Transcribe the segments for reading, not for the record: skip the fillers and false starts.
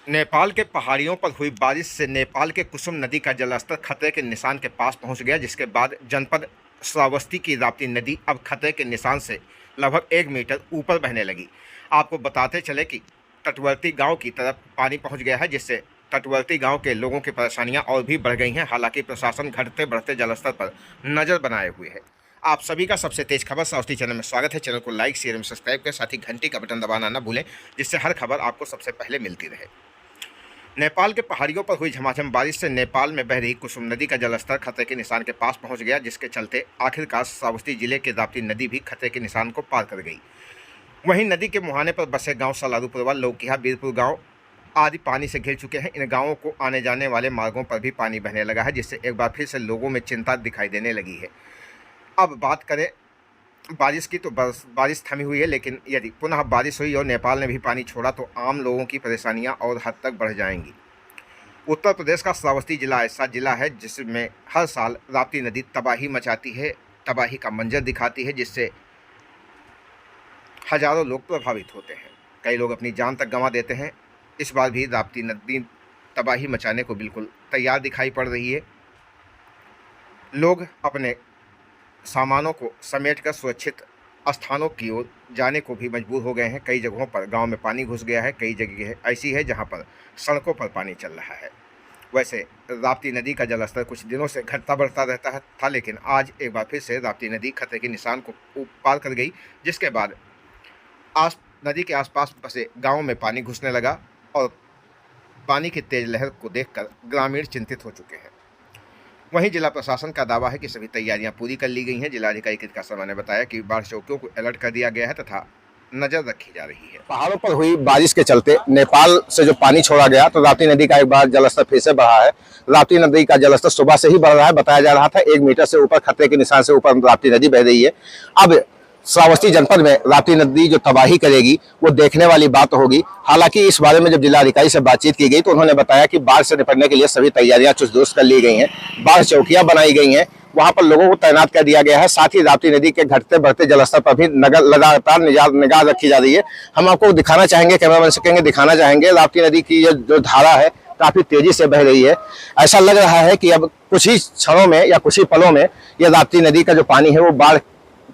नेपाल के पहाड़ियों पर हुई बारिश से नेपाल के कुसुम नदी का जलस्तर खतरे के निशान के पास पहुंच गया, जिसके बाद जनपद श्रावस्ती की राप्ती नदी अब खतरे के निशान से लगभग 1 मीटर ऊपर बहने लगी। आपको बताते चले कि तटवर्ती गांव की तरफ पानी पहुंच गया है, जिससे तटवर्ती गांव के लोगों की परेशानियां और भी बढ़ गई हैं। हालांकि प्रशासन घटते बढ़ते जलस्तर पर नज़र बनाए हुए है। आप सभी का सबसे तेज खबर श्रावस्ती चैनल में स्वागत है। चैनल को लाइक, शेयर एवं सब्सक्राइब करें, साथ ही घंटी का बटन दबाना न भूलें, जिससे हर खबर आपको सबसे पहले मिलती रहे। नेपाल के पहाड़ियों पर हुई झमाझम बारिश से नेपाल में बह रही कुसुम नदी का जलस्तर खतरे के निशान के पास पहुंच गया, जिसके चलते आखिरकार श्रावस्ती जिले के राप्ती नदी भी खतरे के निशान को पार कर गई। वहीं नदी के मुहाने पर बसे गांव सलारूपुरवा, लौकिया, बीरपुर गांव आदि पानी से घिर चुके हैं। इन गांवों को आने जाने वाले मार्गों पर भी पानी बहने लगा है, जिससे एक बार फिर से लोगों में चिंता दिखाई देने लगी है। अब बात करें बारिश की, तो बारिश थमी हुई है, लेकिन यदि पुनः बारिश हुई और नेपाल ने भी पानी छोड़ा तो आम लोगों की परेशानियां और हद तक बढ़ जाएंगी। उत्तर प्रदेश का श्रावस्ती जिला ऐसा जिला है जिसमें हर साल राप्ती नदी तबाही मचाती है, तबाही का मंजर दिखाती है, जिससे हजारों लोग प्रभावित होते हैं। कई लोग अपनी जान तक गंवा देते हैं। इस बार भी राप्ती नदी तबाही मचाने को बिल्कुल तैयार दिखाई पड़ रही है। लोग अपने सामानों को समेटकर सुरक्षित स्थानों की ओर जाने को भी मजबूर हो गए हैं। कई जगहों पर गांव में पानी घुस गया है, कई जगह ऐसी है जहां पर सड़कों पर पानी चल रहा है। वैसे राप्ती नदी का जलस्तर कुछ दिनों से घटता बढ़ता रहता था, लेकिन आज एक बार फिर से राप्ती नदी खतरे के निशान को पार कर गई, जिसके बाद नदी के आसपास बसे गाँव में पानी घुसने लगा और पानी की तेज लहर को देखकर ग्रामीण चिंतित हो चुके हैं। वहीं जिला प्रशासन का दावा है कि सभी तैयारियां पूरी कर ली गई हैं। जिलाधिकारी कृतिका शर्मा ने बताया कि बाढ़ चौकियों को अलर्ट कर दिया गया है तथा नजर रखी जा रही है। पहाड़ों पर हुई बारिश के चलते नेपाल से जो पानी छोड़ा गया तो राप्ती नदी का एक बार जलस्तर फिर से बढ़ा है। राप्ती नदी का जलस्तर सुबह से ही बढ़ रहा है। बताया जा रहा था 1 मीटर से ऊपर खतरे के निशान से ऊपर राप्ती नदी बह रही है। अब श्रावस्ती जनपद में राप्ती नदी जो तबाही करेगी वो देखने वाली बात होगी। हालांकि इस बारे में जब जिलाधिकारी से बातचीत की गई तो उन्होंने बताया कि बाढ़ से निपटने के लिए सभी तैयारियां चुस्त दुरुस्त कर ली गई हैं। बाढ़ चौकियां बनाई गई हैं, वहां पर लोगों को तैनात कर दिया गया है। साथ ही राप्ती नदी के घटते बढ़ते जलस्तर पर भी लगातार निगाह रखी जा रही है। हम आपको दिखाना चाहेंगे, कैमरामैन से कहेंगे दिखाना चाहेंगे, राप्ती नदी की जो धारा है काफी तेजी से बह रही है। ऐसा लग रहा है कि अब कुछ ही क्षणों में या कुछ ही पलों में ये राप्ती नदी का जो पानी है वो बाढ़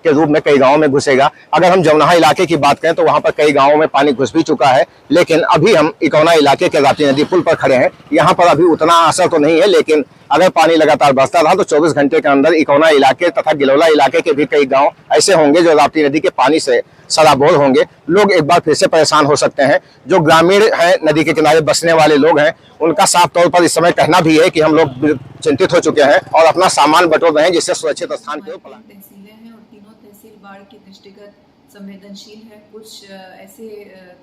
के रूप में कई गांवों में घुसेगा। अगर हम जमुनाहा इलाके की बात करें तो वहां पर कई गांवों में पानी घुस भी चुका है, लेकिन अभी हम इकौना इलाके के राप्ती नदी पुल पर खड़े हैं। यहां पर अभी उतना असर तो नहीं है, लेकिन अगर पानी लगातार बरसता रहा तो 24 घंटे के अंदर इकौना इलाके तथा गिलौला इलाके के भी कई गांव ऐसे होंगे जो राप्ती नदी के पानी से सराबोर होंगे। लोग एक बार फिर से परेशान हो सकते हैं। जो ग्रामीण हैं, नदी के किनारे बसने वाले लोग हैं, उनका साफ तौर पर इस समय कहना भी है कि हम लोग चिंतित हो चुके हैं और अपना सामान बटोर रहे हैं, जिससे सुरक्षित स्थान की ओर तहसीलें हैं और तीनों तहसील बाढ़ की दृष्टिगत संवेदनशील है। कुछ ऐसे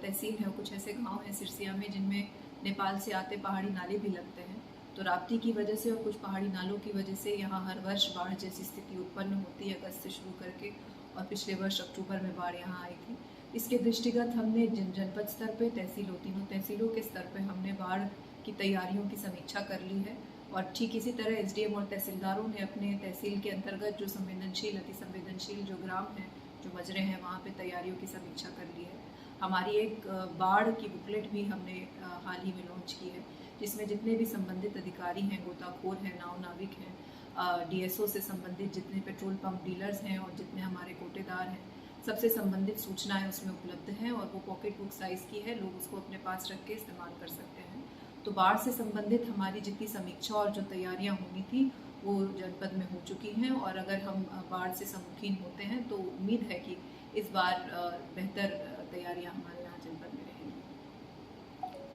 तहसील हैं, कुछ ऐसे गांव हैं सिरसिया में जिनमें नेपाल से आते पहाड़ी नाले भी लगते हैं। तो राप्ती की वजह से और कुछ पहाड़ी नालों की वजह से यहाँ हर वर्ष बाढ़ जैसी स्थिति उत्पन्न होती है, अगस्त से शुरू करके, और पिछले वर्ष अक्टूबर में बाढ़ यहाँ आई थी। इसके दृष्टिगत हमने जनपद स्तर पे तीनों तहसीलों के स्तर पे हमने बाढ़ की तैयारियों की समीक्षा कर ली है। और ठीक इसी तरह एसडीएम और तहसीलदारों ने अपने तहसील के अंतर्गत जो संवेदनशील, अति संवेदनशील जो ग्राम हैं, जो मजरे हैं, वहाँ पे तैयारियों की समीक्षा कर ली है। हमारी एक बाढ़ की बुकलेट भी हमने हाल ही में लॉन्च की है, जिसमें जितने भी संबंधित अधिकारी हैं, गोताखोर हैं, नाव नाविक हैं, डीएसओ से संबंधित जितने पेट्रोल पंप डीलर्स हैं और जितने हमारे कोटेदार हैं, सबसे संबंधित सूचनाएं उसमें उपलब्ध हैं और वो पॉकेट बुक साइज़ की है। लोग उसको अपने पास रख के इस्तेमाल कर सकते हैं। तो बाढ़ से संबंधित हमारी जितनी समीक्षा और जो तैयारियां होनी थी वो जनपद में हो चुकी हैं। और अगर हम बाढ़ से सम्मुखीन होते हैं तो उम्मीद है कि इस बार बेहतर तैयारियां हमारे यहाँ जनपद में